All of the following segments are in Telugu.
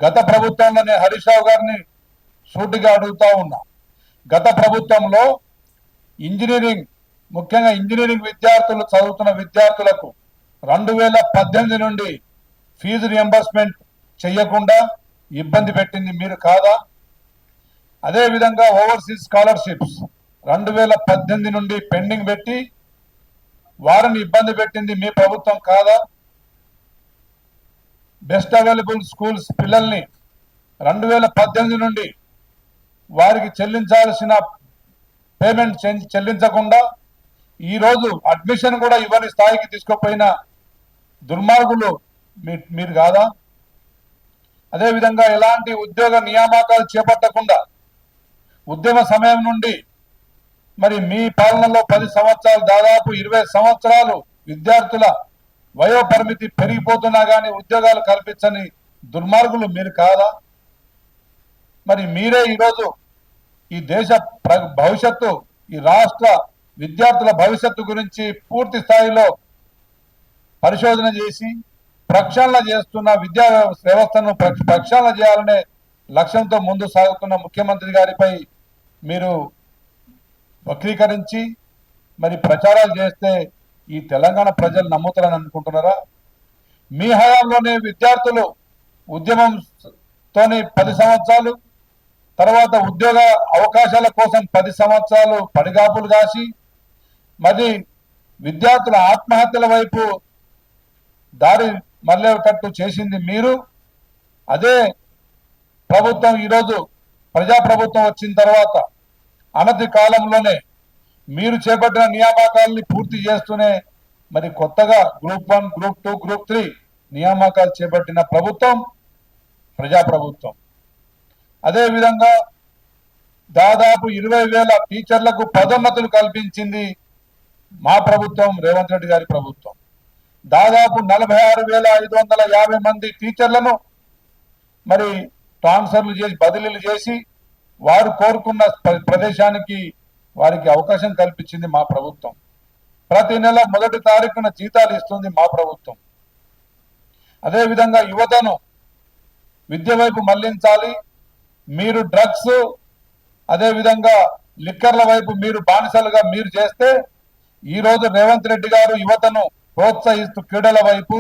గత ప్రభుత్వంలోనే హరీష్ రావు గారిని సూటిగా అడుగుతా ఉన్నా. గత ప్రభుత్వంలో ఇంజనీరింగ్, ముఖ్యంగా ఇంజనీరింగ్ విద్యార్థులు చదువుతున్న విద్యార్థులకు 2018 నుండి ఫీజు రియంబర్స్మెంట్ చేయకుండా ఇబ్బంది పెట్టింది మీరు కాదా? అదేవిధంగా ఓవర్సీస్ స్కాలర్షిప్స్ 2018 నుండి పెండింగ్ పెట్టి వారిని ఇబ్బంది పెట్టింది మీ ప్రభుత్వం కాదా? బెస్ట్ అవైలబుల్ స్కూల్స్ పిల్లల్ని 2018 నుండి వారికి చెల్లించాల్సిన పేమెంట్ చెల్లించకుండా ఈరోజు అడ్మిషన్ కూడా ఇవ్వని స్థాయికి తీసుకుపోయిన దుర్మార్గులు మీరు కాదా? అదేవిధంగా ఎలాంటి ఉద్యోగ నియామకాలు చేపట్టకుండా ఉద్యమ సమయం నుండి మరి మీ పాలనలో 10 సంవత్సరాలు, దాదాపు 20 సంవత్సరాలు విద్యార్థుల వయో పరిమితి పెరిగిపోతున్నా కానీ ఉద్యోగాలు కల్పించని దుర్మార్గులు మీరు కాదా? మరి మీరే ఈరోజు ఈ దేశ భవిష్యత్తు, ఈ రాష్ట్ర విద్యార్థుల భవిష్యత్తు గురించి పూర్తి స్థాయిలో పరిశోధన చేసి ప్రక్షాళన చేస్తున్న విద్యా వ్యవస్థను ప్రక్షాళన చేయాలనే లక్ష్యంతో ముందు సాగుతున్న ముఖ్యమంత్రి గారిపై మీరు వక్రీకరించి మరి ప్రచారాలు చేస్తే ఈ తెలంగాణ ప్రజలు నమ్ముతారని అనుకుంటున్నారా? మీ హయాంలోనే విద్యార్థులు ఉద్యమంతోనే 10 సంవత్సరాలు, తర్వాత ఉద్యోగ అవకాశాల కోసం 10 సంవత్సరాలు పడిగాపులు కాసి మరి విద్యార్థుల ఆత్మహత్యల వైపు దారి మళ్ళేటట్టు చేసింది మీరు. అదే ప్రభుత్వం ఈరోజు ప్రజాప్రభుత్వం వచ్చిన తర్వాత అనతి కాలంలోనే మీరు చేపట్టిన నియామకాలని పూర్తి చేస్తూనే మరి కొత్తగా గ్రూప్ 1, గ్రూప్ 2, గ్రూప్ 3 నియామకాలు చేపట్టిన ప్రభుత్వం ప్రజాప్రభుత్వం. అదేవిధంగా దాదాపు 20,000 టీచర్లకు పదోన్నతులు కల్పించింది మా ప్రభుత్వం, రేవంత్ రెడ్డి గారి ప్రభుత్వం. దాదాపు 46,550 మంది టీచర్లను మరి ట్రాన్స్ఫర్లు చేసి, బదిలీలు చేసి వారు కోరుకున్న ప్రదేశానికి వారికి అవకాశం కల్పించింది మా ప్రభుత్వం. ప్రతి నెల 1వ తారీఖున జీతాలు ఇస్తుంది మా ప్రభుత్వం. అదేవిధంగా యువతను విద్య వైపు మళ్లించాలి. మీరు డ్రగ్స్, అదేవిధంగా లిక్కర్ల వైపు మీరు బానిసలుగా మీరు చేస్తే ఈరోజు రేవంత్ రెడ్డి గారు యువతను ప్రోత్సహిస్తూ క్రీడల వైపు,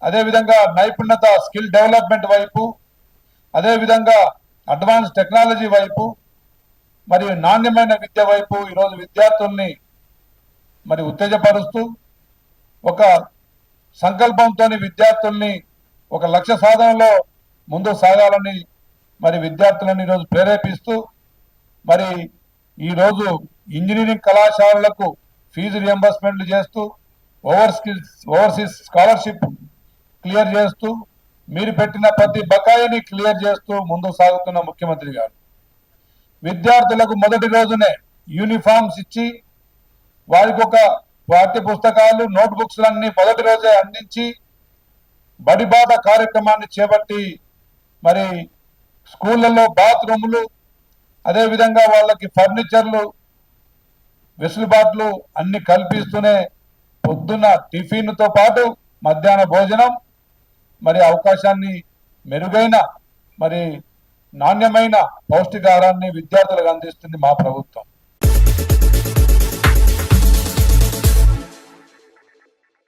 అదేవిధంగా నైపుణ్యత స్కిల్ డెవలప్మెంట్ వైపు, అదేవిధంగా అడ్వాన్స్ టెక్నాలజీ వైపు, మరియు నాణ్యమైన విద్య వైపు ఈరోజు విద్యార్థుల్ని మరి ఉత్తేజపరుస్తూ ఒక సంకల్పంతో విద్యార్థుల్ని ఒక లక్ష్య సాధనలో ముందు సాగాలని మరి విద్యార్థులను ఈరోజు ప్రేరేపిస్తూ మరి ఈరోజు ఇంజనీరింగ్ కళాశాలలకు ఫీజు రియంబర్స్మెంట్లు చేస్తూ ఓవర్సీస్ స్కాలర్షిప్ క్లియర్ చేస్తూ మీరు పెట్టిన ప్రతి బకాయిని క్లియర్ చేస్తూ ముందుకు సాగుతున్న ముఖ్యమంత్రి గారు విద్యార్థులకు మొదటి రోజునే యూనిఫామ్స్ ఇచ్చి వారికి ఒక పాఠ్య పుస్తకాలు, నోట్బుక్స్లన్నీ మొదటి రోజే అందించి బడిబాట కార్యక్రమాన్ని చేపట్టి మరి స్కూళ్లలో బాత్రూములు, అదేవిధంగా వాళ్ళకి ఫర్నిచర్లు, వెసులుబాట్లు అన్ని కల్పిస్తూనే పొద్దున్న టిఫిన్తో పాటు మధ్యాహ్న భోజనం మరి అవకాశాన్ని, మెరుగైన మరి నాణ్యమైన పౌష్టికాహారాన్ని విద్యార్థులకు అందిస్తుంది మా ప్రభుత్వం.